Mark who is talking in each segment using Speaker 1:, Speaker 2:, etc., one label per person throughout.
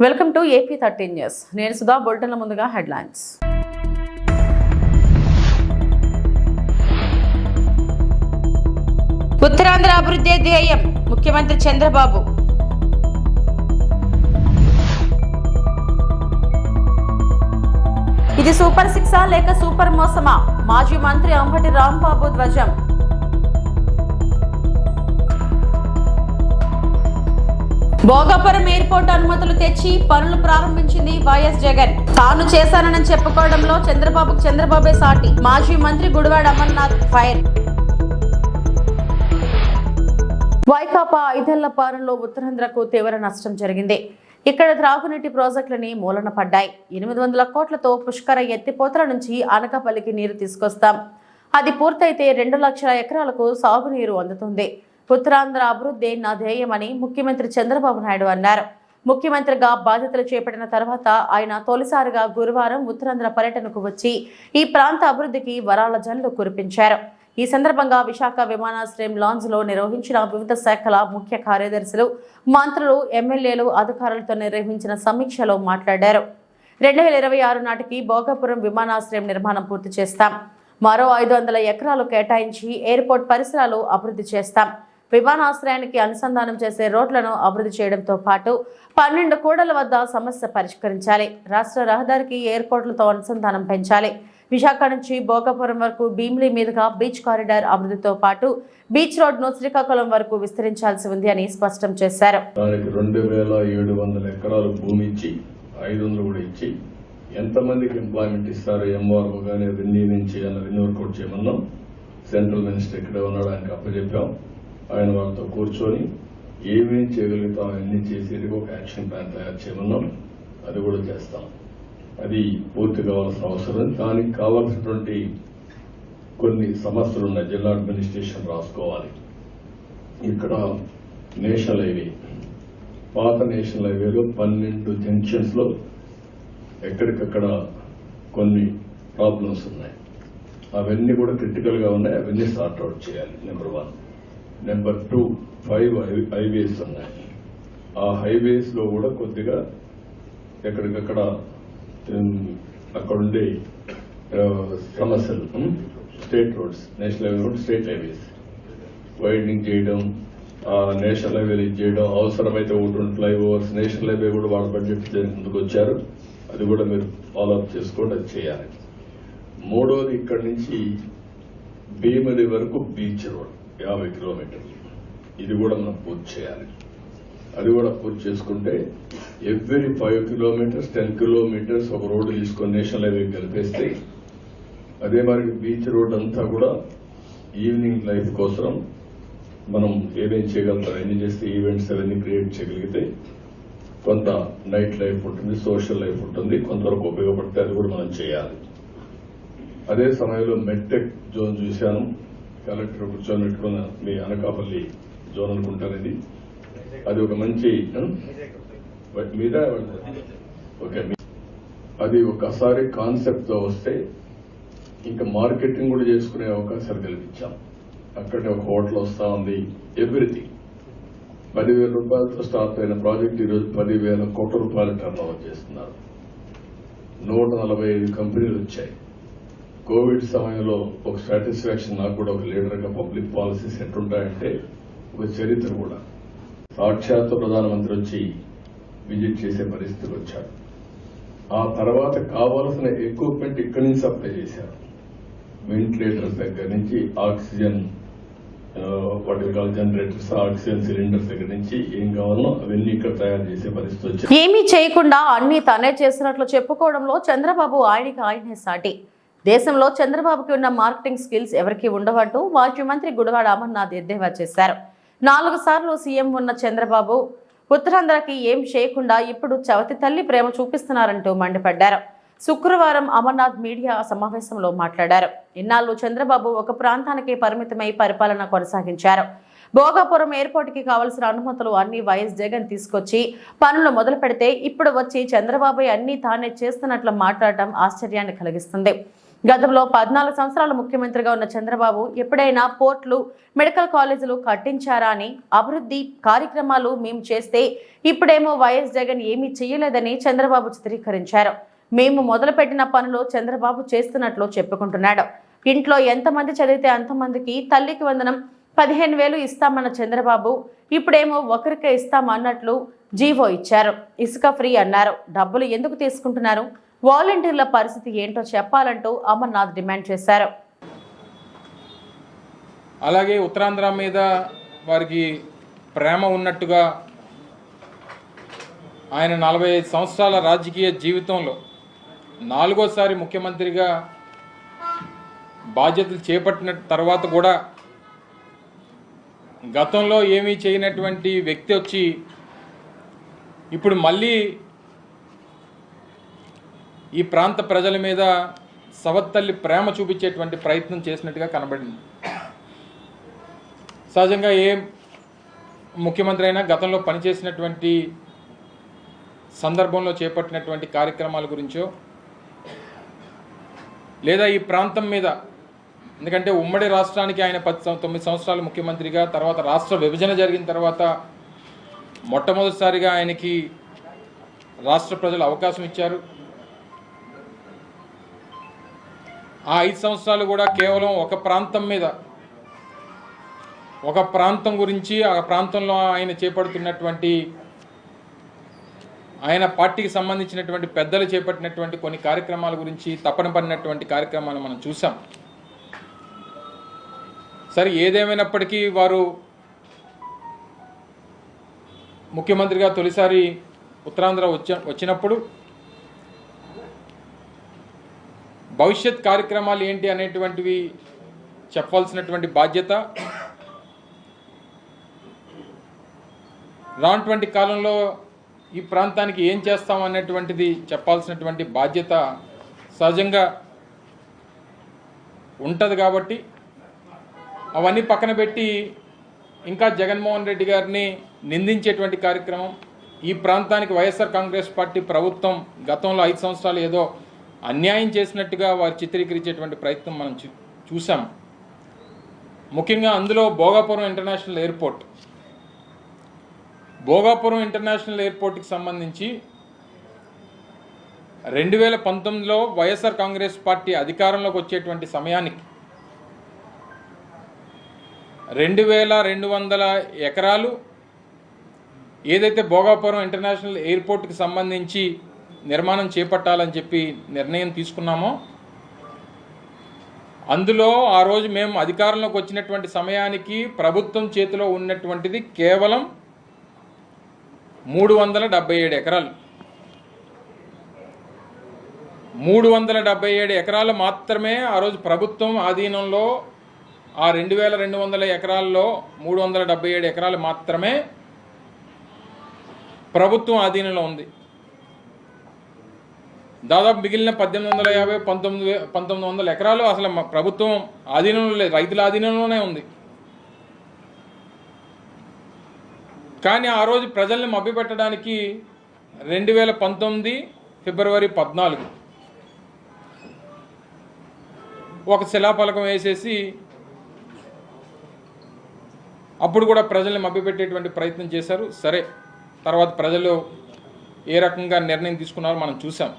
Speaker 1: Welcome to AP 13 news. నేను సుధా. బులెటిన్ల ముందుగా headlines. Uttarandhra అభివృద్ధి ధ్యేయం ముఖ్యమంత్రి చంద్రబాబు. ఇది సూపర్ సిక్సా లేక సూపర్ మోసమా? మాజీ మంత్రి అంబటి రాంబాబు ధ్వజం. భోగాపురం ఎయిర్పోర్ట్ అనుమతులు తెచ్చి పనులు ప్రారంభించింది వైఎస్ జగన్. తాను చేశానని చెప్పుకోవడంలో చంద్రబాబే సాటి. మాజీ మంత్రి గుడివాడ అమర్నాథ్ ఫైర్. వైకాపా 5 ఏళ్ల పాలనలో ఉత్తరాంధ్రకు తీవ్ర నష్టం జరిగింది. ఇక్కడ త్రాగునీటి ప్రాజెక్టులని మూలన పడ్డాయి. 800 కోట్లతో పుష్కర ఎత్తిపోతల నుంచి అనకాపల్లికి నీరు తీసుకొస్తాం. అది పూర్తయితే 2 లక్షల ఎకరాలకు సాగునీరు అందుతుంది. ఉత్తరాంధ్ర అభివృద్ధి నా ధ్యేయమని ముఖ్యమంత్రి చంద్రబాబు నాయుడు అన్నారు. ముఖ్యమంత్రిగా బాధ్యతలు చేపట్టిన తర్వాత ఆయన తొలిసారిగా గురువారం ఉత్తరాంధ్ర పర్యటనకు వచ్చి ఈ ప్రాంత అభివృద్ధికి వరాల జల్లు కురిపించారు. ఈ సందర్భంగా విశాఖ విమానాశ్రయం లాంజ్ లో నిర్వహించిన వివిధ శాఖల ముఖ్య కార్యదర్శులు, మంత్రులు, ఎమ్మెల్యేలు, అధికారులతో నిర్వహించిన సమీక్షలో మాట్లాడారు. 2026 నాటికి భోగాపురం విమానాశ్రయం నిర్మాణం పూర్తి చేస్తాం. మరో 500 ఎకరాలు కేటాయించి ఎయిర్పోర్ట్ పరిసరాలు అభివృద్ధి చేస్తాం. విమానాశ్రయానికి అనుసంధానం చేసే రోడ్లను అభివృద్ధి చేయడంతో పాటు 12 కూడల వద్ద సమస్య పరిష్కరించాలి. రాష్ట్ర రహదారికి ఎయిర్పోర్ట్లతో అనుసంధానం పెంచాలి. విశాఖ నుంచి భోగాపురం వరకు భీమిలి మీదుగా బీచ్ కారిడార్ అభివృద్ధితో పాటు బీచ్ రోడ్ ను శ్రీకాకుళం వరకు విస్తరించాల్సి ఉంది అని స్పష్టం చేశారు.
Speaker 2: 2700 ఎకరాలు భూమి ఇచ్చి 500 కూడా ఇచ్చి ఎంతమందికి ఎంప్లాయ్మెంట్ ఇస్తారు ఎంఆర్ఓ గానీ రెవెన్యూ నుంచి రెవెన్యూ వర్కౌట్ చేయమన్నాం. సెంట్రల్ మినిస్టర్ ఇక్కడే ఉన్నాడు, ఆయనకు అప్పచెప్పాం. ఆయన వాళ్ళతో కూర్చొని ఏమేమి చేయగలుగుతాం అన్ని చేసి ఒక యాక్షన్ ప్లాన్ తయారు చేయమన్నాం. అది కూడా చేస్తాం. అది పూర్తి కావాల్సిన అవసరం. దానికి కావాల్సినటువంటి కొన్ని సమస్యలు ఉన్నాయి. జిల్లా అడ్మినిస్ట్రేషన్ రాసుకోవాలి. ఇక్కడ నేషనల్ హైవే, పాత నేషనల్ హైవేలో 12 జంక్షన్స్ లో ఎక్కడికక్కడ కొన్ని ప్రాబ్లమ్స్ ఉన్నాయి. అవన్నీ కూడా క్రిటికల్ గా ఉన్నాయి. అవన్నీ సార్ట్అవుట్ చేయాలి. నెంబర్ 1. నెంబర్ 2, 5 హైవేస్ ఉన్నాయి. ఆ హైవేస్ లో కూడా కొద్దిగా ఎక్కడికక్కడ అక్కడుండే సమస్యలు, state roads, national highway road, state highways widening చేయడం, నేషనల్ హైవే చేయడం, అవసరమైతే 1 ఫ్లైఓవర్స్ నేషనల్ హైవే కూడా వాళ్ళ బడ్జెట్ ముందుకు వచ్చారు. అది కూడా మీరు ఫాలోఅప్ చేసుకోండి, అది చేయాలి. 3వది ఇక్కడి నుంచి భీమిలి వరకు బీచ్ రోడ్ 50 కిలోమీటర్లు, ఇది కూడా మనం పూర్తి చేయాలి. అది కూడా పూర్తి చేసుకుంటే ఎవ్రీ 5 కిలోమీటర్స్ 10 కిలోమీటర్స్ ఒక రోడ్డు తీసుకొని నేషనల్ హైవే కలిపేస్తే, అదే మరి బీచ్ రోడ్ అంతా కూడా ఈవినింగ్ లైఫ్ కోసం మనం ఏమేం చేయగలుగుతాం అన్ని చేస్తే ఈవెంట్స్ అవన్నీ క్రియేట్ చేయగలిగితే కొంత నైట్ లైఫ్ ఉంటుంది, సోషల్ లైఫ్ ఉంటుంది, కొంతవరకు ఉపయోగపడితే అది కూడా మనం చేయాలి. అదే సమయంలో మెడ్టెక్ జోన్ చూశాను. కలెక్టర్ కూర్చొని పెట్టుకున్న మీ అనకాపల్లి జోన్ అనుకుంటారు. అది ఒక మంచి మీద ఓకే, అది ఒకసారి కాన్సెప్ట్ తో వస్తే ఇంకా మార్కెటింగ్ కూడా చేసుకునే అవకాశాలు కల్పించాం. అక్కడే ఒక హోటల్ వస్తా ఉంది. ఎవ్రీథింగ్ 10,000 రూపాయలతో స్టార్ట్ అయిన ప్రాజెక్ట్ ఈరోజు 10,000 కోట్ల రూపాయలు టర్న్ ఓవర్ చేస్తున్నారు. 145 కంపెనీలు వచ్చాయి. కోవిడ్ సమయంలో ఒక సాటిస్ఫాక్షన్ నాకు కూడా ఒక లీడర్ గా పబ్లిక్ పాలసీస్ ఎట్లుంటాయంటే ఒక చరిత్ర కూడా. సాక్షాత్ ప్రధానమంత్రి వచ్చి విజిట్ చేసే పరిస్థితికి వచ్చాడు. ఆ తర్వాత కావాల్సిన ఎక్విప్మెంట్ ఇక్కడి నుంచి సప్లై చేశారు. వెంటిలేటర్స్ దగ్గర నుంచి ఆక్సిజన్ జనరేటర్స్, ఆక్సిజన్ సిలిండర్స్ దగ్గర నుంచి ఏం కావాలో అవన్నీ ఇక్కడ తయారు చేసే పరిస్థితి వచ్చింది.
Speaker 1: ఏమీ చేయకుండా అన్ని తనే చేసినట్లు చెప్పుకోవడంలో చంద్రబాబు ఆయనే సాటి. దేశంలో చంద్రబాబుకి ఉన్న మార్కెటింగ్ స్కిల్స్ ఎవరికి ఉండవంటూ మాజీ మంత్రి గుడివాడ అమర్నాథ్ ఎద్దేవా చేశారు. 4 సార్లు సీఎం ఉన్న చంద్రబాబు ఉత్తరాంధ్రకి ఏం చేయకుండా ఇప్పుడు చవతి తల్లి ప్రేమ చూపిస్తున్నారంటూ మండిపడ్డారు. శుక్రవారం అమర్నాథ్ మీడియా సమావేశంలో మాట్లాడారు. ఇన్నాళ్లు చంద్రబాబు ఒక ప్రాంతానికి పరిమితమై పరిపాలన కొనసాగించారు. భోగాపురం ఎయిర్పోర్ట్ కి కావలసిన అనుమతులు అన్ని వైఎస్ జగన్ తీసుకొచ్చి పనులు మొదలు పెడితే ఇప్పుడు వచ్చి చంద్రబాబు అన్ని తానే చేస్తున్నట్లు మాట్లాడటం ఆశ్చర్యాన్ని కలిగిస్తుంది. గతంలో 14 సంవత్సరాలు ముఖ్యమంత్రిగా ఉన్న చంద్రబాబు ఎప్పుడైనా పోర్టులు, మెడికల్ కాలేజీలు కట్టించారా అని, అభివృద్ధి కార్యక్రమాలు మేము చేస్తే ఇప్పుడేమో వైఎస్ జగన్ ఏమీ చేయలేదని చంద్రబాబు చిత్రీకరించారు. మేము మొదలుపెట్టిన పనులు చంద్రబాబు చేస్తున్నట్లు చెప్పుకుంటున్నాడు. ఇంట్లో ఎంతమంది చదివితే అంతమందికి తల్లికి వందనం 15,000 ఇస్తామన్న చంద్రబాబు ఇప్పుడేమో ఒకరికే ఇస్తామన్నట్లు జీవో ఇచ్చారు. ఇసుక ఫ్రీ అన్నారు. డబ్బులు ఎందుకు తీసుకుంటున్నారు? వాలంటీర్ల పరిస్థితి ఏంటో చెప్పాలంటూ అమర్నాథ్ డిమాండ్ చేశారు.
Speaker 3: అలాగే ఉత్తరాంధ్ర మీద వారికి ప్రేమ ఉన్నట్టుగా ఆయన 45 సంవత్సరాల రాజకీయ జీవితంలో 4వసారి ముఖ్యమంత్రిగా బాధ్యతలు చేపట్టిన తర్వాత కూడా గతంలో ఏమీ చేయనటువంటి వ్యక్తి వచ్చి ఇప్పుడు మళ్ళీ ఈ ప్రాంత ప్రజల మీద సవత్తల్లి ప్రేమ చూపించేటువంటి ప్రయత్నం చేసినట్టుగా కనబడింది. సహజంగా ఏ ముఖ్యమంత్రి అయినా గతంలో పనిచేసినటువంటి సందర్భంలో చేపట్టినటువంటి కార్యక్రమాల గురించో లేదా ఈ ప్రాంతం మీద, ఎందుకంటే ఉమ్మడి రాష్ట్రానికి ఆయన 9 సంవత్సరాలు ముఖ్యమంత్రిగా, తర్వాత రాష్ట్ర విభజన జరిగిన తర్వాత మొట్టమొదటిసారిగా ఆయనకి రాష్ట్ర ప్రజలు అవకాశం ఇచ్చారు. ఆ 5 సంవత్సరాలు కూడా కేవలం ఒక ప్రాంతం మీద, ఒక ప్రాంతం గురించి, ఆ ప్రాంతంలో ఆయన చేపడుతున్నటువంటి, ఆయన పార్టీకి సంబంధించినటువంటి పెద్దలు చేపట్టినటువంటి కొన్ని కార్యక్రమాల గురించి తపన పడినటువంటి కార్యక్రమాలు మనం చూసాం. సరే, ఏదేమైనప్పటికీ వారు ముఖ్యమంత్రిగా తొలిసారి ఉత్తరాంధ్ర వచ్చినప్పుడు భవిష్యత్ కార్యక్రమాలు ఏంటి అనేటువంటివి చెప్పాల్సినటువంటి బాధ్యత, రానటువంటి కాలంలో ఈ ప్రాంతానికి ఏం చేస్తాం అనేటువంటిది చెప్పాల్సినటువంటి బాధ్యత సహజంగా ఉంటుంది. కాబట్టి అవన్నీ పక్కన పెట్టి ఇంకా జగన్మోహన్ రెడ్డి గారిని నిందించేటువంటి కార్యక్రమం, ఈ ప్రాంతానికి వైఎస్ఆర్ కాంగ్రెస్ పార్టీ ప్రభుత్వం గతంలో 5 సంవత్సరాలు ఏదో అన్యాయం చేసినట్టుగా వారు చిత్రీకరించేటువంటి ప్రయత్నం మనం చూసాం. ముఖ్యంగా అందులో Bhogapuram international airport, Bhogapuram international ఎయిర్పోర్ట్కి సంబంధించి 2019లో వైఎస్ఆర్ కాంగ్రెస్ పార్టీ అధికారంలోకి వచ్చేటువంటి సమయానికి 2200 ఎకరాలు ఏదైతే భోగాపురం ఇంటర్నేషనల్ ఎయిర్పోర్ట్కి సంబంధించి నిర్మాణం చేపట్టాలని చెప్పి నిర్ణయం తీసుకున్నామో, అందులో ఆ రోజు మేము అధికారంలోకి వచ్చినటువంటి సమయానికి ప్రభుత్వం చేతిలో ఉన్నటువంటిది కేవలం 377 ఎకరాలు. 377 ఎకరాలు మాత్రమే ఆ రోజు ప్రభుత్వం ఆధీనంలో, ఆ 2200 ఎకరాల్లో 377 ఎకరాలు మాత్రమే ప్రభుత్వం ఆధీనంలో ఉంది. దాదాపు మిగిలిన 1850, 1900 ఎకరాలు అసలు ప్రభుత్వం ఆధీనంలో లేదు, రైతుల ఆధీనంలోనే ఉంది. కానీ ఆ రోజు ప్రజల్ని మభ్యపెట్టడానికి 2019 ఫిబ్రవరి 14 ఒక శిలాఫలకం వేసేసి అప్పుడు కూడా ప్రజల్ని మభ్యపెట్టేటువంటి ప్రయత్నం చేశారు. సరే, తర్వాత ప్రజలు ఏ రకంగా నిర్ణయం తీసుకున్నారో మనం చూసాం.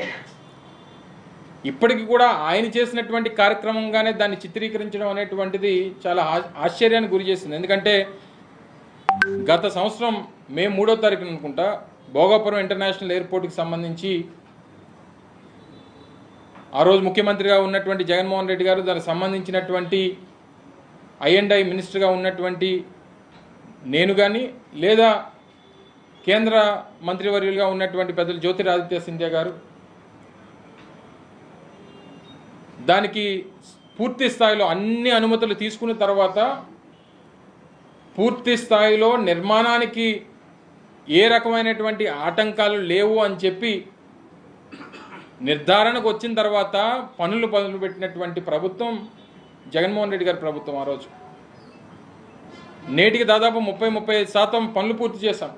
Speaker 3: ఇప్పటికి కూడా ఆయన చేసినటువంటి కార్యక్రమంగానే దాన్ని చిత్రీకరించడం అనేటువంటిది చాలా ఆశ్చర్యానికి గురి చేసింది. ఎందుకంటే గత సంవత్సరం మే 3వ తారీఖున అనుకుంటా భోగాపురం ఇంటర్నేషనల్ ఎయిర్పోర్ట్కి సంబంధించి ఆ రోజు ముఖ్యమంత్రిగా ఉన్నటువంటి జగన్మోహన్ రెడ్డి గారు, దానికి సంబంధించినటువంటి I&I మినిస్టర్గా ఉన్నటువంటి నేను కానీ, లేదా కేంద్ర మంత్రివర్యులుగా ఉన్నటువంటి పెద్దలు జ్యోతిరాదిత్య సింధియా గారు దానికి పూర్తి స్థాయిలో అన్ని అనుమతులు తీసుకున్న తర్వాత పూర్తి స్థాయిలో నిర్మాణానికి ఏ రకమైనటువంటి ఆటంకాలు లేవు అని చెప్పి నిర్ధారణకు వచ్చిన తర్వాత పనులు మొదలుపెట్టినటువంటి ప్రభుత్వం జగన్మోహన్ రెడ్డి గారి ప్రభుత్వం. ఆ రోజు నేటికి దాదాపు 30-35% పనులు పూర్తి చేశాం.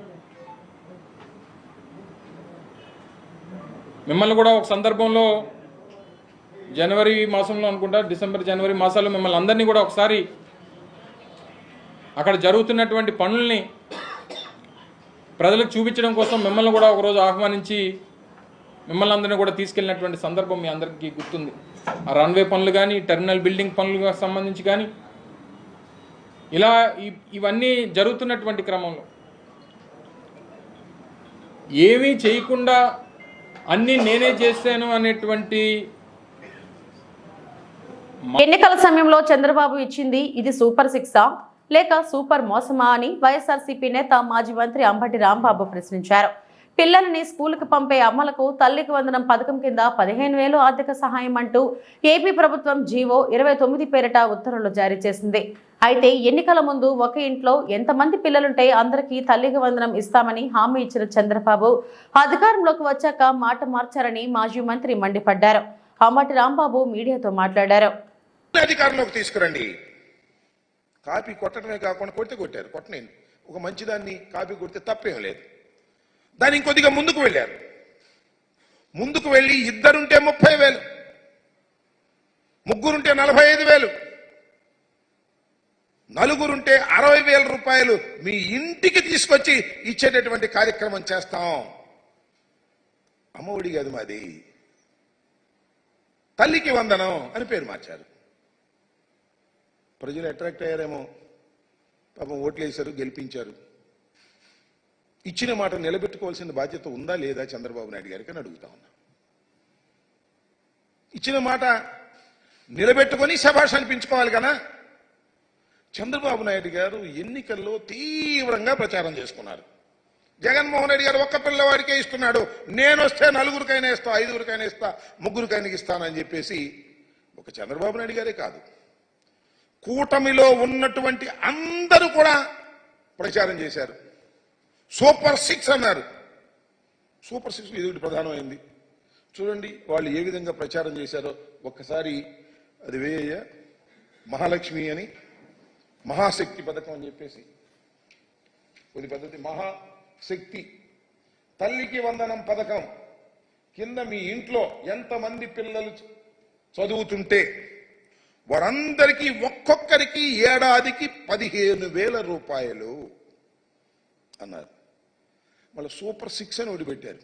Speaker 3: మిమ్మల్ని కూడా ఒక సందర్భంలో జనవరి మాసంలో అనుకుంటా, డిసెంబర్ జనవరి మాసాల్లో మిమ్మల్ని అందరినీ కూడా ఒకసారి అక్కడ జరుగుతున్నటువంటి పనుల్ని ప్రజలకు చూపించడం కోసం మిమ్మల్ని కూడా ఒకరోజు ఆహ్వానించి మిమ్మల్ని అందరినీ కూడా తీసుకెళ్ళినటువంటి సందర్భం మీ అందరికీ గుర్తుంది. ఆ రన్వే పనులు కానీ, టెర్మినల్ బిల్డింగ్ పనులకు సంబంధించి కానీ, ఇలా ఇవన్నీ జరుగుతున్నటువంటి క్రమంలో ఏమీ చేయకుండా అన్నీ నేనే చేశాను అనేటువంటి
Speaker 1: ఎన్నికల సమయంలో చంద్రబాబు ఇచ్చింది ఇది సూపర్ సిక్సా లేక సూపర్ మోసమా అని వైఎస్ఆర్సీపీ నేత మాజీ మంత్రి అంబటి రాంబాబు ప్రశ్నించారు. పిల్లలని స్కూలుకు పంపే అమ్మలకు తల్లికి వందనం పథకం కింద 15,000 ఆర్థిక సహాయం అంటూ ఏపీ ప్రభుత్వం జీవో 29 పేరిట ఉత్తర్వులు జారీ చేసింది. అయితే ఎన్నికల ముందు ఒక ఇంట్లో ఎంతమంది పిల్లలుంటే అందరికీ తల్లికి వందనం ఇస్తామని హామీ ఇచ్చిన చంద్రబాబు అధికారంలోకి వచ్చాక మాట మార్చారని మాజీ మంత్రి మండిపడ్డారు. అంబటి రాంబాబు మీడియాతో మాట్లాడారు.
Speaker 4: అధికారంలోకి తీసుకురండి. కాపీ కొట్టడమే కాకుండా కొట్టారు. కొట్టనేను ఒక మంచిదాన్ని కాపీ కొడితే తప్పేం లేదు. దాన్ని ఇంకొద్దిగా ముందుకు వెళ్ళారు. ముందుకు వెళ్ళి ఇద్దరుంటే 30,000, ముగ్గురుంటే 45,000, నలుగురుంటే 60,000 రూపాయలు మీ ఇంటికి తీసుకొచ్చి ఇచ్చేటటువంటి కార్యక్రమం చేస్తాం. అమ్మఒడి కాదు మాది, తల్లికి వందనం అని పేరు మార్చారు. ప్రజలు అట్రాక్ట్ అయ్యారేమో, పాపం ఓట్లు వేశారు, గెలిపించారు. ఇచ్చిన మాట నిలబెట్టుకోవాల్సిన బాధ్యత ఉందా లేదా చంద్రబాబు నాయుడు గారికి అని అడుగుతా ఉన్నా. ఇచ్చిన మాట నిలబెట్టుకొని శభాష్ అనిపించుకోవాలి కదా. చంద్రబాబు నాయుడు గారు ఎన్నికల్లో తీవ్రంగా ప్రచారం చేసుకున్నారు. జగన్మోహన్ రెడ్డి గారు ఒక్క పిల్లవాడికే ఇస్తున్నాడు, నేను వస్తే 4గురికైనా ఇస్తా, 5గురికైనా ఇస్తా, 3గురికైనా ఇస్తానని చెప్పేసి ఒక చంద్రబాబు నాయుడు గారే కాదు, కూటమిలో ఉన్నటువంటి అందరూ కూడా ప్రచారం చేశారు. సూపర్ 6 అన్నారు. సూపర్ 6 ఇది ప్రధానమైంది. చూడండి వాళ్ళు ఏ విధంగా ప్రచారం చేశారో ఒక్కసారి. అది వేయ మహాలక్ష్మి అని, మహాశక్తి పథకం అని చెప్పేసి కొద్ది పద్ధతి, మహాశక్తి తల్లికి వందనం పథకం కింద మీ ఇంట్లో ఎంతమంది పిల్లలు చదువుతుంటే వారందరికీ ఒక్కొక్కరికి ఏడాదికి 15,000 రూపాయలు అన్నారు. మళ్ళీ సూపర్ 6 అని వదిలిపెట్టారు.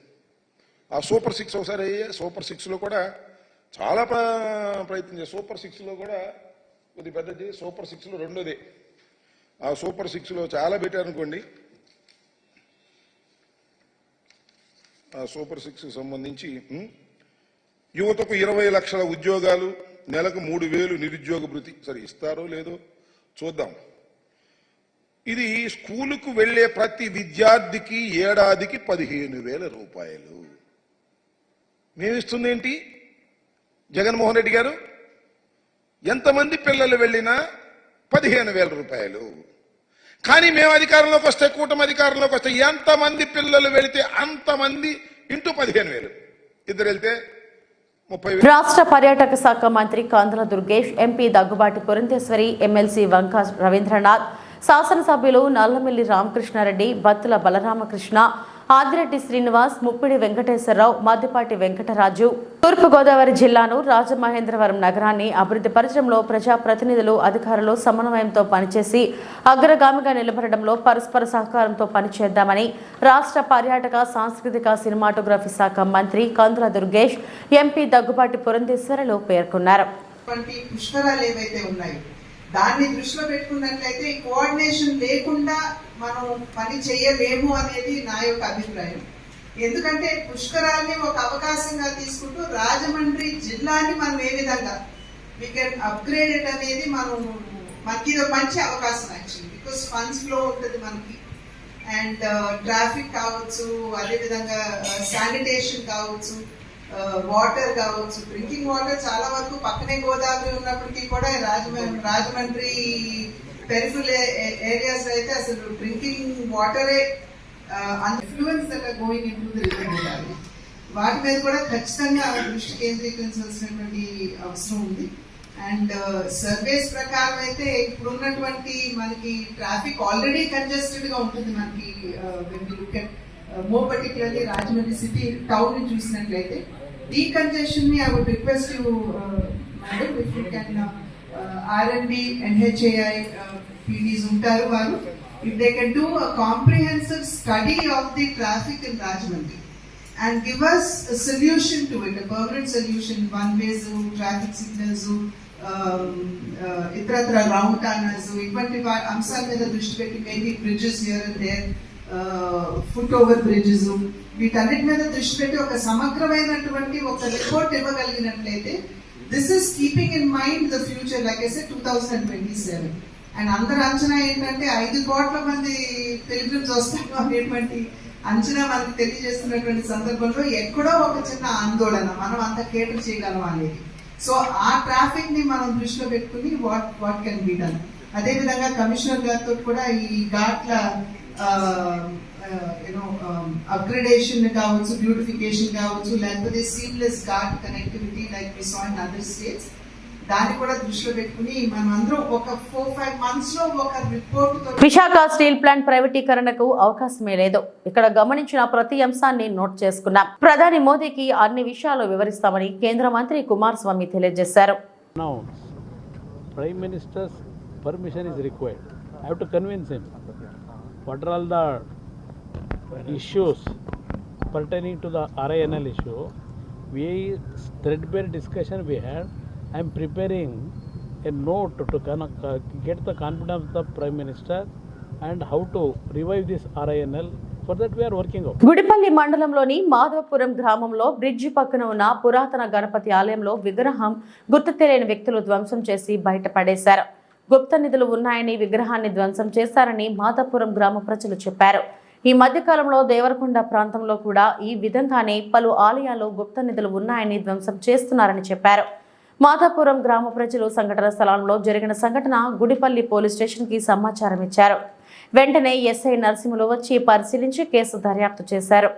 Speaker 4: ఆ సూపర్ 6 ఒకసారి సూపర్ 6లో కూడా చాలా ప్రయత్నం చేశారు. సూపర్ 6లో కూడా కొద్ది పెద్దది. సూపర్ 6లో రెండోదే. ఆ సూపర్ 6లో చాలా పెట్టారు అనుకోండి. ఆ సూపర్ 6కి సంబంధించి యువతకు 20 లక్షల ఉద్యోగాలు, నెలకు 3,000 నిరుద్యోగ భృతి. సరే ఇస్తారో లేదో చూద్దాం. ఇది స్కూలుకు వెళ్లే ప్రతి విద్యార్థికి ఏడాదికి 15,000 రూపాయలు. మేమిస్తుంది ఏంటి జగన్మోహన్ రెడ్డి గారు? ఎంతమంది పిల్లలు వెళ్ళినా 15,000 రూపాయలు. కానీ మేము అధికారంలోకి వస్తే, కూటమి అధికారంలోకి వస్తే ఎంతమంది పిల్లలు వెళితే అంతమంది ఇంటూ 15,000. ఇద్దరు వెళ్తే 30,000.
Speaker 1: రాష్ట్ర పర్యాటక శాఖ మంత్రి కందుల దుర్గేష్, ఎంపీ దగ్గుబాటి పురంధేశ్వరి, ఎమ్మెల్సీ వంక రవీంద్రనాథ్, శాసనసభ్యులు నల్లమిల్లి రామకృష్ణారెడ్డి, బత్తుల బలరామకృష్ణ, ఆదిరెడ్డి శ్రీనివాస్, ముప్పిడి వెంకటేశ్వరరావు, మద్దిపాటి వెంకటరాజు తూర్పుగోదావరి జిల్లాను, రాజమహేంద్రవరం నగరాన్ని అభివృద్ధి పరచడంలో ప్రజాప్రతినిధులు, అధికారులు సమన్వయంతో పనిచేసి అగ్రగామిగా నిలబడడంలో పరస్పర సహకారంతో పనిచేద్దామని రాష్ట్ర పర్యాటక, సాంస్కృతిక, సినిమాటోగ్రఫీ శాఖ మంత్రి కందుల దుర్గేష్, ఎంపీ దగ్గుబాటి పురంధేశ్వరులు పేర్కొన్నారు.
Speaker 5: దాన్ని దృష్టిలో పెట్టుకున్నట్లయితే కోఆర్డినేషన్ లేకుండా మనం పని చేయలేము అనేది నా యొక్క అభిప్రాయం. ఎందుకంటే పుష్కరాల్ని ఒక అవకాశంగా తీసుకుంటూ రాజమండ్రి జిల్లాని మనం ఏ విధంగా వీ కెన్ అప్గ్రేడ్ అనేది మనకి ఇది మంచి అవకాశం యాక్చువల్లీ. బికాస్ ఫండ్స్ ఫ్లో ఉంటుంది మనకి, అండ్ ట్రాఫిక్ కావచ్చు, అదేవిధంగా శానిటేషన్ కావచ్చు, వాటర్ కావచ్చు, డ్రింకింగ్ వాటర్ చాలా వరకు పక్కనే గోదావరి ఉన్నప్పటికీ కూడా రాజమండ్రి పెరిఫరల్ ఏరియాస్ అయితే అసలు డ్రింకింగ్ వాటరే influence that are going into the river Godavari. వాటి మీద కూడా ఖచ్చితంగా దృష్టి కేంద్రీకరించాల్సినటువంటి అవసరం ఉంది. అండ్ సర్వేస్ ప్రకారం అయితే ఇప్పుడు ఉన్నటువంటి మనకి ట్రాఫిక్ ఆల్రెడీ కంజెస్టెడ్ గా ఉంటుంది మనకి. More particularly Rajahmundry city town ని చూసినట్లయితే Decongestion, I would request you, madam, if you can, R&D, NHAI, PDs untaru varu, if they can do a comprehensive study of the traffic in Rajahmundry and give us a solution to it, a permanent solution, one-ways, traffic signals, ఇతరత్ర round turners, ఇటువంటి అంశాల మీద దృష్టి పెట్టి maybe bridges here and there, foot over bridges, వీటన్నిటి మీద దృష్టి పెట్టి ఒక సమగ్రమైనటువంటి ఒక రిపోర్ట్ ఇవ్వగలిగినట్లయితే, this is keeping in mind the future, like I said 2027. And అందరి అంచనా ఏంటంటే 5 కోట్ల మంది పిల్గ్రిమ్స్ వస్తారు అనేటువంటి అంచనా మనకు తెలియజేస్తున్నటువంటి సందర్భంలో ఎక్కడో ఒక చిన్న ఆందోళన, మనం అంత కేటర్ చేయగలం అనేది. సో ఆ ట్రాఫిక్ ని మనం దృష్టిలో పెట్టుకుని వాట్ కెన్ బి డన్. అదేవిధంగా కమిషనర్ గారితో కూడా ఈ ఘాట్ల అప్గ్రేడేషన్ కావచ్చు, బ్యూటిఫికేషన్ కావచ్చు, లేకపోతే seamless ghat connectivity like we saw in other states, దాన్ని కూడా దృష్టిలో పెట్టుకుని మనం అందరం ఒక 4-5 months లో ఒక రిపోర్ట్ తో.
Speaker 1: విశాఖ స్టీల్ ప్లాంట్ ప్రైవేటీకరణకు అవకాశమే లేదు. ఇక్కడ గమనించిన ప్రతి అంశాన్ని నోట్ చేసుకున్నాం. ప్రధాని మోదీకి అన్ని విషయాలు వివరిస్తామని కేంద్ర మంత్రి కుమారస్వామి తెలియజేశారు.
Speaker 6: Prime Minister's permission is required. I have to convince him. What are all the issues pertaining to the RINL issue? We threadbare discussion we had. I am preparing a note to get the confidence of the Prime Minister and how to revive this RINL. For that we are working out.
Speaker 1: Gudipalli మండలంలోని మాధవపురం గ్రామంలో bridge పక్కన ఉన్న పురాతన గణపతి ఆలయంలో విగ్రహం గుర్తు తెలియని వ్యక్తులు ధ్వంసం చేసి బయటపడేశారు. గుప్త నిధులు ఉన్నాయని విగ్రహాన్ని ధ్వంసం చేశారని మాధవపురం గ్రామ ప్రజలు చెప్పారు. ఈ మధ్యకాలంలో దేవరకొండ ప్రాంతంలో కూడా ఈ విధంగానే పలు ఆలయాల్లో గుప్త నిధులు ఉన్నాయని ధ్వంసం చేస్తున్నారని చెప్పారు. మాధాపురం గ్రామ ప్రజలు సంఘటన స్థలంలో జరిగిన సంఘటన గుడిపల్లి పోలీస్ స్టేషన్ కి సమాచారం ఇచ్చారు. వెంటనే ఎస్ఐ నరసింహులు వచ్చి పరిశీలించి కేసు దర్యాప్తు చేశారు.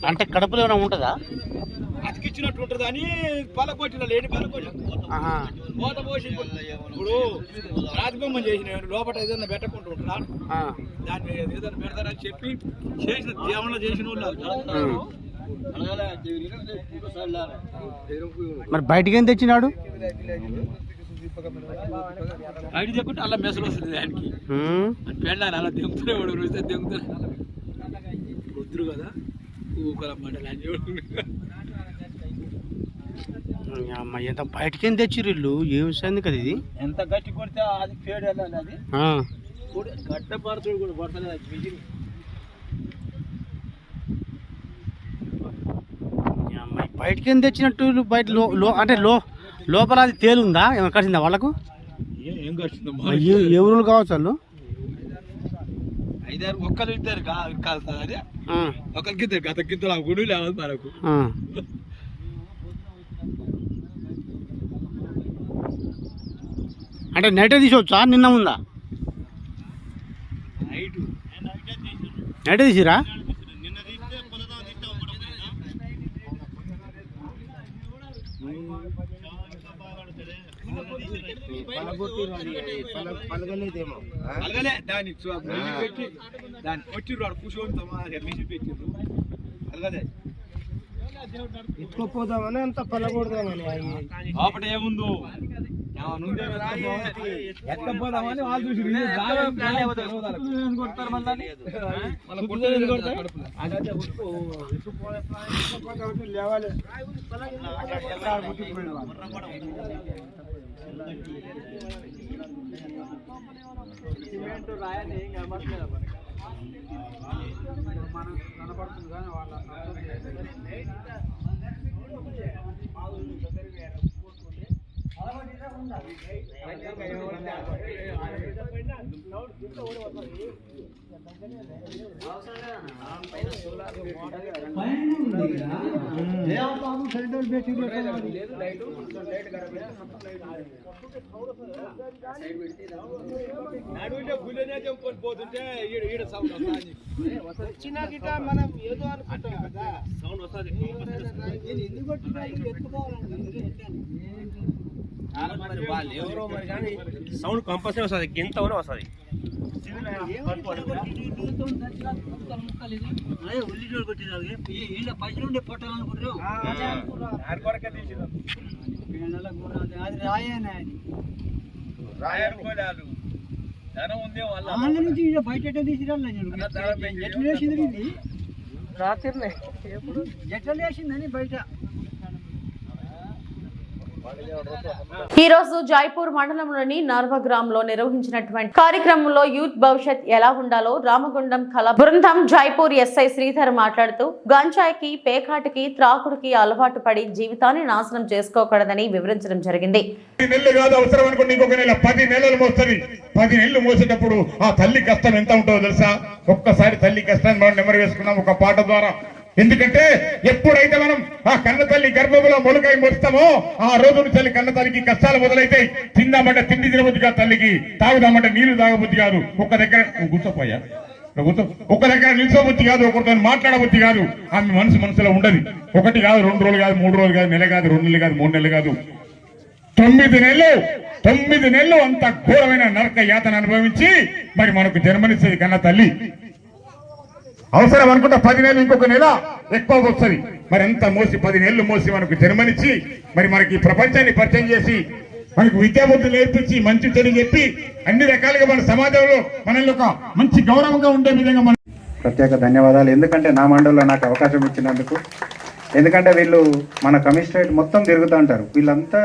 Speaker 7: అంటే కడపలో ఏమైనా ఉంటుందా?
Speaker 8: అతికిచ్చినట్టు ఉంటుంది అని పలకొట్టిన లేని పలకొట్టి మూత పోసి ఇప్పుడు రాజబొమ్మ చేసిన లోపల ఏదైనా పెట్టకుంటుంటా దాన్ని ఏదైనా పెడతారని చెప్పి చేసిన దేవుళ్ళు చేసిన వాళ్ళు.
Speaker 7: మరి బయటికి ఏం తెచ్చినాడు?
Speaker 8: బయట చెప్పుంటే అలా మెసలు వస్తుంది దానికి పెళ్ళాను అలా దింపుతూనే వాడు రోజు దింపుతారు వద్దురు కదా ఊకలమ్మంటే
Speaker 7: అమ్మ ఎంత బయటికి ఏం తెచ్చిర్రు ఇల్లు? ఏం సంది కదా ఇది?
Speaker 8: ఎంత గట్టి కొడితే అది పేడు వెళ్ళాలి. అది గడ్డ పడుతుంది కూడా పడతలేదు.
Speaker 7: బయటికి ఏం తెచ్చినట్టు? బయట అంటే లోపల అది తేలుందా? ఏమైనా కట్టిందా వాళ్ళకు?
Speaker 8: ఏం కట్టిందమ్మా?
Speaker 7: ఎవరు కావచ్చు వాళ్ళు?
Speaker 8: 5-6 ఒక్కరు ఇద్దరు కాదు అదే ఒకరికి ఇద్దరు గత గిద్దరు గుడి లేదు మనకు.
Speaker 7: అంటే నైటే తీసుకోవచ్చా? నిన్న ఉందా? నైటే తీసిరా?
Speaker 8: దాన్ని పెట్టి దాన్ని కొట్టిర్రు కూర్చొని పెట్టిర్రు అలాగే
Speaker 7: ఎత్తుకోపోదామని అంత పలగొడదామని
Speaker 8: లోపల ఏముందో ఎత్తపోదామని వాళ్ళు చూసి కొడతారు లేవాలి. సిమెంట్ రాయని ఏం కనబడలేదు మనం కనపడుతుంది కానీ వాళ్ళ పోతుంటే వచ్చినా గిట్ట మనం ఏదో అనుకుంటాం కదా సౌండ్ వస్తుంది. వాళ్ళు ఎవరో మరి కానీ సౌండ్ కంపల్సరీ వస్తుంది. గింత వస్తుంది.
Speaker 7: బయట రాత్రి ఎట్లా లేచిందని బయట.
Speaker 1: ఈ రోజు జైపూర్ మండలంలోని నర్వగ్రామ్లో నిర్వహించినటువంటి కార్యక్రమంలో యూత్ భవిష్యత్ ఎలా ఉండాలో రామగుండం కళ బృందం జైపూర్ ఎస్ఐ శ్రీధర్ మాట్లాడుతూ గంజాయికి, పేకాటికి, త్రాకుడికి అలవాటు పడి జీవితాన్ని నాశనం చేసుకోకూడదని వివరించడం జరిగింది.
Speaker 9: 10 నెలలు కాదు అవసరం అనుకోండి, ఇంకొక నెల 10 నెలలు మోస్తుంది. 10 నెలలు మోసేటప్పుడు ఆ తల్లి కష్టం ఎంత ఉంటుందో తెలుసా? ఒక్కసారి తల్లి కష్టాన్ని మనం నెమరు వేసుకున్నాం ఒక పాట ద్వారా. ఎందుకంటే ఎప్పుడైతే మనం ఆ కన్న తల్లి గర్భంలో మొలకై మోస్తామో ఆ రోజు నుంచి కన్న తల్లికి కష్టాలు మొదలైతాయి. తిందామంటే తిండి తినబుద్ధి కాదు తల్లికి, తాగుదామంటే నీళ్లు తాగబుద్ధి కాదు. ఒక దగ్గర కూర్చోపోయా, ఒక దగ్గర నిల్చోబుద్ధి కాదు, ఒకరితో మాట్లాడబుద్ధి కాదు. ఆమె మనసులో ఉండదు. 1 కాదు, 2 రోజులు కాదు, 3 రోజులు కాదు, నెల కాదు, 2 నెలలు కాదు, 3 నెలలు కాదు, 9 నెలలు అంత ఘోరమైన నరక యాతన అనుభవించి మరి మనకు జన్మనిస్తుంది కన్న తల్లి. అవసరం అనుకుంటా 10 నెలలు, ఇంకొక నెల ఎక్కువ వస్తుంది. మరి ఎంత మోసి 10 నెలలు మోసి మనకు జన్మనిచ్చి మరి మనకి ప్రపంచాన్ని పరిచయం చేసి మనకు విద్యాబుద్ధులు నేర్పించి మంచి చెడు చెప్పి అన్ని రకాలుగా మన సమాజంలో మనల్ని ఒక మంచి గౌరవంగా ఉండే విధంగా మన
Speaker 10: ప్రత్యేక ధన్యవాదాలు. ఎందుకంటే నా మండలిలో నాకు అవకాశం ఇచ్చినందుకు. ఎందుకంటే వీళ్ళు మన కమిషనరేట్ మొత్తం తిరుగుతూ ఉంటారు. వీళ్ళంతా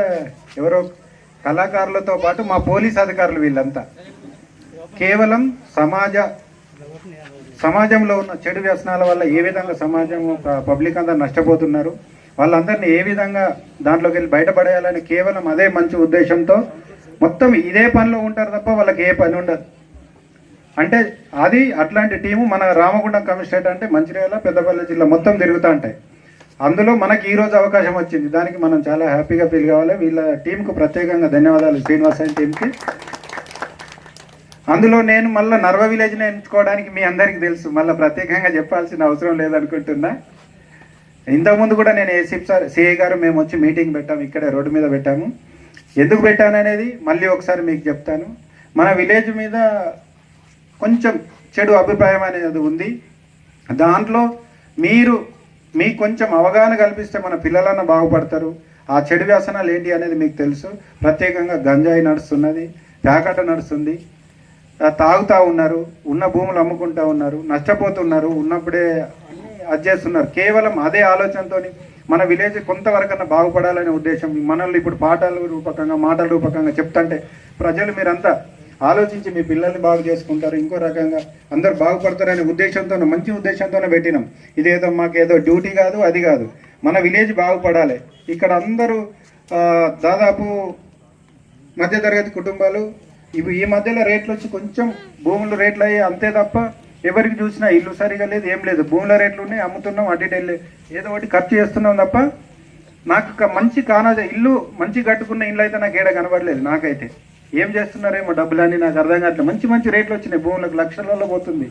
Speaker 10: ఎవరో కళాకారులతో పాటు మా పోలీస్ అధికారులు. వీళ్ళంతా కేవలం సమాజంలో ఉన్న చెడు వ్యసనాల వల్ల ఏ విధంగా సమాజం పబ్లిక్ అందరు నష్టపోతున్నారు, వాళ్ళందరినీ ఏ విధంగా దాంట్లోకి వెళ్ళి బయటపడేయాలని కేవలం అదే మంచి ఉద్దేశంతో మొత్తం ఇదే పనిలో ఉంటారు తప్ప వాళ్ళకి ఏ పని ఉండదు. అంటే అది అట్లాంటి టీము మన రామగుండం కమిషనరేట్ అంటే మంచిర్యాల, పెద్దపల్లి జిల్లా మొత్తం తిరుగుతూ ఉంటాయి. అందులో మనకి ఈరోజు అవకాశం వచ్చింది. దానికి మనం చాలా హ్యాపీగా ఫీల్ కావాలి. వీళ్ళ టీంకు ప్రత్యేకంగా ధన్యవాదాలు, శ్రీనివాస్ అండ్ టీంకి. అందులో నేను మళ్ళీ నర్వ విలేజ్ని ఎంచుకోవడానికి మీ అందరికీ తెలుసు, మళ్ళీ ప్రత్యేకంగా చెప్పాల్సిన అవసరం లేదనుకుంటున్నా. ఇంతకుముందు కూడా నేను సిఐ గారు మేము వచ్చి మీటింగ్ పెట్టాము, ఇక్కడే రోడ్డు మీద పెట్టాము. ఎందుకు పెట్టాననేది మళ్ళీ ఒకసారి మీకు చెప్తాను. మన విలేజ్ మీద కొంచెం చెడు అభిప్రాయం అనేది ఉంది. దాంట్లో మీకు కొంచెం అవగాహన కల్పిస్తే మన పిల్లలన్నా బాగుపడతారు. ఆ చెడు వ్యసనాలు ఏంటి అనేది మీకు తెలుసు. ప్రత్యేకంగా గంజాయి నడుస్తున్నది, ప్యాకెట్ నడుస్తుంది, తాగుతూ ఉన్నారు, ఉన్న భూములు అమ్ముకుంటూ ఉన్నారు, నష్టపోతున్నారు, ఉన్నప్పుడే అది చేస్తున్నారు. కేవలం అదే ఆలోచనతో మన విలేజ్ కొంతవరకన్నా బాగుపడాలనే ఉద్దేశం మనల్ని ఇప్పుడు మాటల రూపకంగా చెప్తుంటే ప్రజలు మీరంతా ఆలోచించి మీ పిల్లల్ని బాగు చేసుకుంటారు, ఇంకో రకంగా అందరు బాగుపడతారనే ఉద్దేశంతో, మంచి ఉద్దేశంతోనే పెట్టినాం. ఇదేదో మాకేదో డ్యూటీ కాదు, అది కాదు, మన విలేజ్ బాగుపడాలి. ఇక్కడ అందరూ దాదాపు మధ్యతరగతి కుటుంబాలు. ఇవి ఈ మధ్యలో రేట్లు వచ్చి కొంచెం భూముల రేట్లు అయ్యి అంతే తప్ప ఎవరికి చూసినా ఇల్లు సరిగా లేదు, ఏం లేదు. భూముల రేట్లు ఉన్నాయి, అమ్ముతున్నాం, అటు ఏదో ఒకటి ఖర్చు చేస్తున్నాం తప్ప నాకు మంచి ఇల్లు మంచి కట్టుకున్న ఇల్లు అయితే నాకు ఏడ కనబడలేదు. నాకైతే ఏం చేస్తున్నారేమో డబ్బులని నాకు అర్థం కావట్లేదు. మంచి రేట్లు వచ్చినాయి, భూములకు లక్షలలో పోతుంది.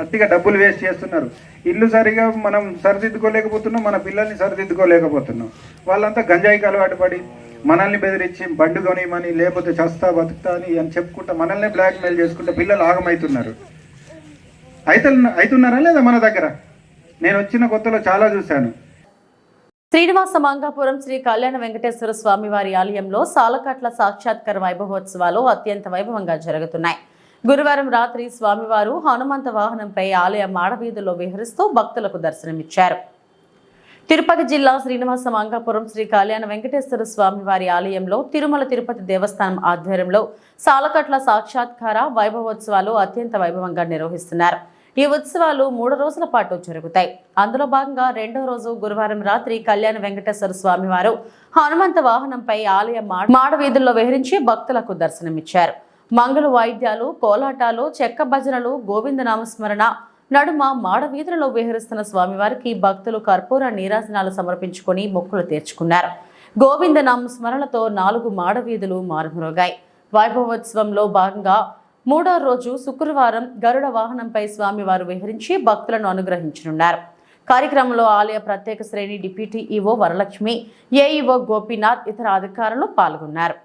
Speaker 10: అట్టిగా డబ్బులు వేస్ట్ చేస్తున్నారు. ఇల్లు సరిగా మనం సరిదిద్దుకోలేకపోతున్నాం, మన పిల్లల్ని సరిదిద్దుకోలేకపోతున్నాం. వాళ్ళంతా గంజాయికి అలవాటు పడి మనల్ని బెదిరించి బండు కొనిమని, లేకపోతే చస్తా బతుకుతా అని చెప్పుకుంటా మనల్ని బ్లాక్మెయిల్ చేసుకుంటే పిల్లలు ఆగమవుతున్నారు. అవుతున్నారా లేదా మన దగ్గర? నేను వచ్చిన కొత్తలో చాలా చూశాను.
Speaker 1: శ్రీనివాస మంగాపురం శ్రీ కళ్యాణ వెంకటేశ్వర స్వామి వారి ఆలయంలో సాలకట్ల సాక్షాత్కార వైభవోత్సవాలు అత్యంత వైభవంగా జరుగుతున్నాయి. గురువారం రాత్రి స్వామివారు హనుమంత వాహనంపై ఆలయ మాడవీధుల్లో విహరిస్తూ భక్తులకు దర్శనమిచ్చారు. తిరుపతి జిల్లా శ్రీనివాస మంగాపురం శ్రీ కళ్యాణ వెంకటేశ్వర స్వామి వారి ఆలయంలో తిరుమల తిరుపతి దేవస్థానం ఆధ్వర్యంలో సాలకట్ల సాక్షాత్కార వైభవోత్సవాలు అత్యంత వైభవంగా నిర్వహిస్తున్నారు. ఈ ఉత్సవాలు 3 రోజుల పాటు జరుగుతాయి. అందులో భాగంగా 2వ రోజు గురువారం రాత్రి కళ్యాణ వెంకటేశ్వర స్వామి వారు హనుమంత వాహనంపై ఆలయ మాడవీధుల్లో విహరించి భక్తులకు దర్శనమిచ్చారు. మంగళ వాయిద్యాలు, కోలాటాలు, చెక్క భజనలు, గోవింద నామస్మరణ నడుమ మాడవీధులలో విహరిస్తున్న స్వామివారికి భక్తులు కర్పూర నీరాజనాలు సమర్పించుకొని మొక్కులు తీర్చుకున్నారు. గోవింద నామస్మరణతో 4 మాడవీధులు మారుమ్రోగాయి. వైభవోత్సవంలో భాగంగా 3వ రోజు శుక్రవారం గరుడ వాహనంపై స్వామివారు విహరించి భక్తులను అనుగ్రహించనున్నారు. కార్యక్రమంలో ఆలయ ప్రత్యేక శ్రేణి deputy EO Varalakshmi, AEO Gopinath, ఇతర అధికారులు పాల్గొన్నారు.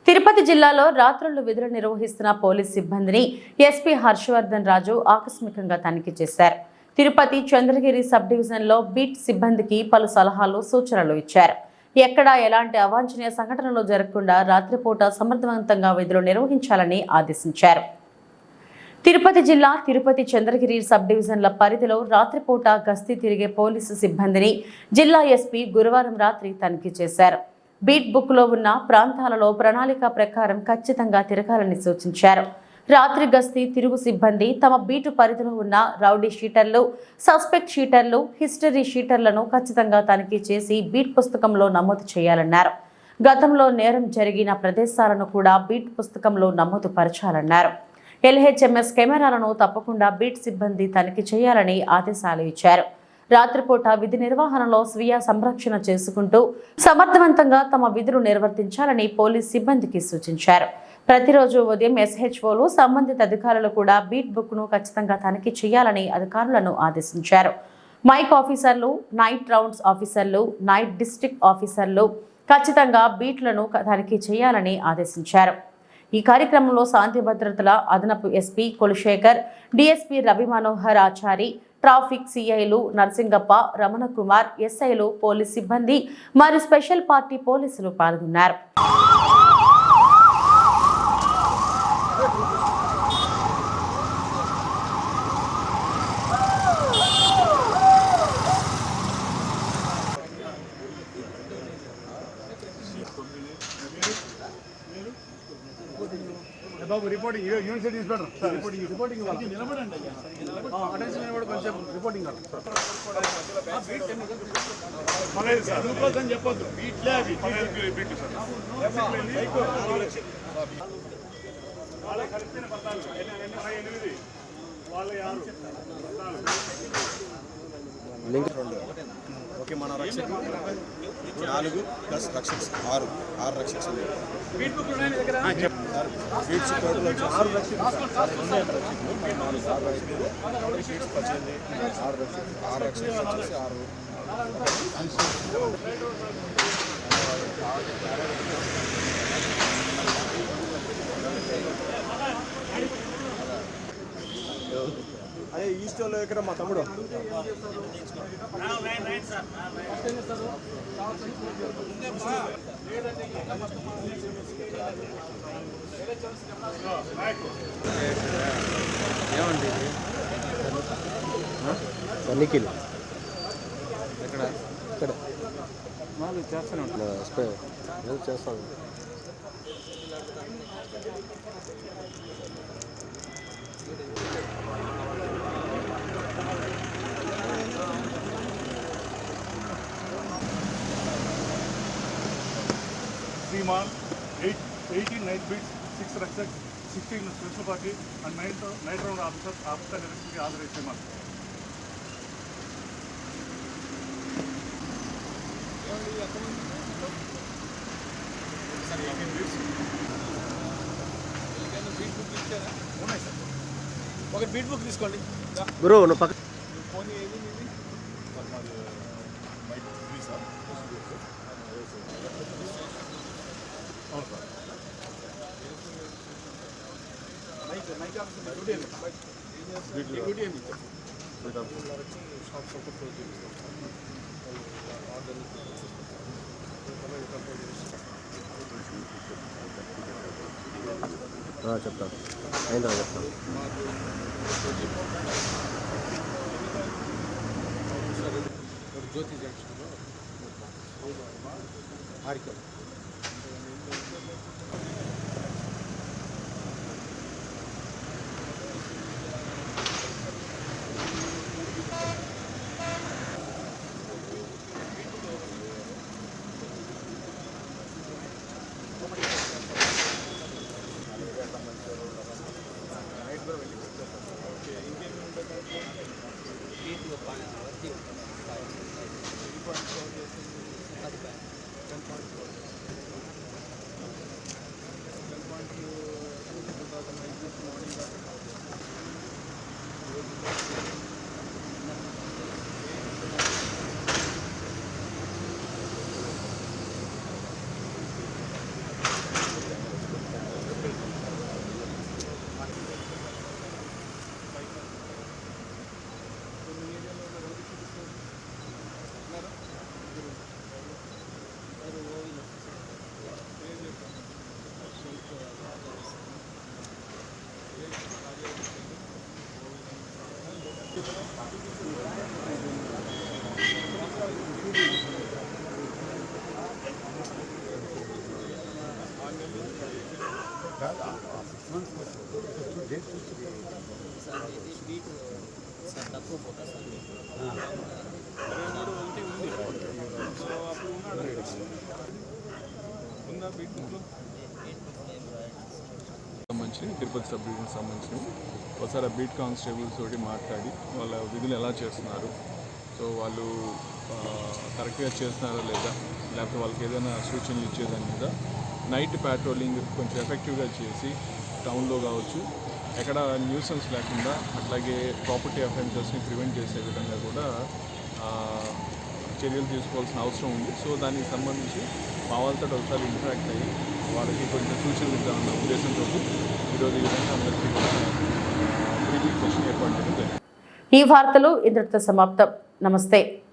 Speaker 1: తిరుపతి జిల్లాలో రాత్రులు విధులు నిర్వహిస్తున్న పోలీస్ సిబ్బందిని ఎస్పీ హర్షవర్ధన్ రాజు ఆకస్మికంగా తనిఖీ చేశారు. తిరుపతి చంద్రగిరి సబ్ డివిజన్లో బీట్ సిబ్బందికి పలు సలహాలు, సూచనలు ఇచ్చారు. ఎక్కడా ఎలాంటి అవాంఛనీయ సంఘటనలు జరగకుండా రాత్రిపూట సమర్థవంతంగా విధులు నిర్వహించాలని ఆదేశించారు. తిరుపతి జిల్లా తిరుపతి చంద్రగిరి సబ్ డివిజన్ల పరిధిలో రాత్రిపూట గస్తీ తిరిగే పోలీసు సిబ్బందిని జిల్లా ఎస్పీ గురువారం రాత్రి తనిఖీ చేశారు. బీట్ బుక్లో ఉన్న ప్రాంతాలలో ప్రణాళిక ప్రకారం ఖచ్చితంగా తిరగాలని సూచించారు. రాత్రి గస్తీ తిరుగు సిబ్బంది తమ బీటు పరిధిలో ఉన్న రౌడీ షీటర్లు, సస్పెక్ట్ షీటర్లు, హిస్టరీ షీటర్లను ఖచ్చితంగా తనిఖీ చేసి బీట్ పుస్తకంలో నమోదు చేయాలన్నారు. గతంలో నేరం జరిగిన ప్రదేశాలను కూడా బీట్ పుస్తకంలో నమోదు పరచాలన్నారు. LHMS కెమెరాలను తప్పకుండా బీట్ సిబ్బంది తనిఖీ చేయాలని ఆదేశాలు ఇచ్చారు. రాత్రిపూట విధి నిర్వహణలో స్వీయ సంరక్షణ చేసుకుంటూ సమర్థవంతంగా తమ విధులు నిర్వర్తించాలని పోలీస్ సిబ్బందికి సూచించారు. ప్రతిరోజు ఉదయం SHOలు, సంబంధిత అధికారులు కూడా బీట్ బుక్ను ఖచ్చితంగా తనిఖీ చేయాలని అధికారులను ఆదేశించారు. మైక్ ఆఫీసర్లు, నైట్ రౌండ్స్ ఆఫీసర్లు, నైట్ డిస్ట్రిక్ట్ ఆఫీసర్లు ఖచ్చితంగా బీట్లను తనిఖీ చేయాలని ఆదేశించారు. ఈ కార్యక్రమంలో శాంతి భద్రతల అదనపు SP Kulasekhar, DSP Ravi Manohar Achari, traffic CIలు నర్సింగప్ప, రమణ కుమార్, SIలు, పోలీస్ సిబ్బంది మరియు స్పెషల్ పార్టీ పోలీసులు పాల్గొన్నారు.
Speaker 9: బాబు రిపోర్టింగ్ యూనివర్సిటీ ఇన్స్పెక్టర్ రిపోర్టింగ్ నిలబడండి అటెన్షన్ నిలబడి కొంచెం రిపోర్టింగ్ అని చెప్పొద్దు బీట్లే అవి బీట్లు సార్ వాళ్ళ కలిపిన 14 వాళ్ళ 6 ఓకే మన రక్షక 4 ప్లస్ రక్షక 6 రక్షక బీట్స్ టోటల్ వచ్చి 6 రక్షక 6 రక్షక వచ్చేసి 6 అదే ఈస్ట్ వాళ్ళు ఇక్కడ మా తమ్ముడు ఏమండి తనిఖీలు ఎక్కడ ఇక్కడ వాళ్ళు చేస్తూనే ఉంటారు చేస్తాను Seaman, 18 night beats, 6 Rakshak, 16 special party, and 9 round officer after election ke authorized Seaman. Sir, 18 beats. ఉన్నాయి సార్ ఒక బీట్ బుక్ తీసుకోండి బ్రో నువ్వు పక్క ఫోన్ ఏది మీది మైక్ ప్లీజ్ సార్ అవును సార్ మైక్ ఆఫీసర్ డ్యూటీ ఏంటి డ్యూటీ ఏంటి షాప్ సపోర్ట్ చెప్తాను అయిందా చెప్తాను జ్యోతి జంక్షన్లో హారిక
Speaker 11: సంబంధించి తిరుపతి సబ్ డివిజన్కి సంబంధించి ఒకసారి ఆ బీట్ కానిస్టేబుల్స్ తోటి మాట్లాడి వాళ్ళ విధులు ఎలా చేస్తున్నారు, సో వాళ్ళు కరెక్ట్గా చేస్తున్నారా లేదా, లేకపోతే వాళ్ళకి ఏదైనా సూచనలు ఇచ్చేదాని మీద నైట్ ప్యాట్రోలింగ్ కొంచెం ఎఫెక్టివ్గా చేసి టౌన్లో కావచ్చు ఎక్కడ న్యూసెన్స్ లేకుండా అట్లాగే ప్రాపర్టీ అఫెన్సెస్ని ప్రివెంట్ చేసే విధంగా కూడా చర్యలు తీసుకోవాల్సిన అవసరం ఉంది. సో దానికి సంబంధించి మా వాళ్ళతో ఒకసారి ఇంటరాక్ట్ అయ్యి వాళ్ళకి కొంచెం సూచనలు ఇద్దామన్న ఉద్దేశంతో ఈరోజు ఈ విధంగా అందరికీ బ్రీఫింగ్ సెషన్ ఏర్పాటు చేయడం జరిగింది.
Speaker 1: ఈ వార్తలు ఇంతటితో సమాప్తం. నమస్తే.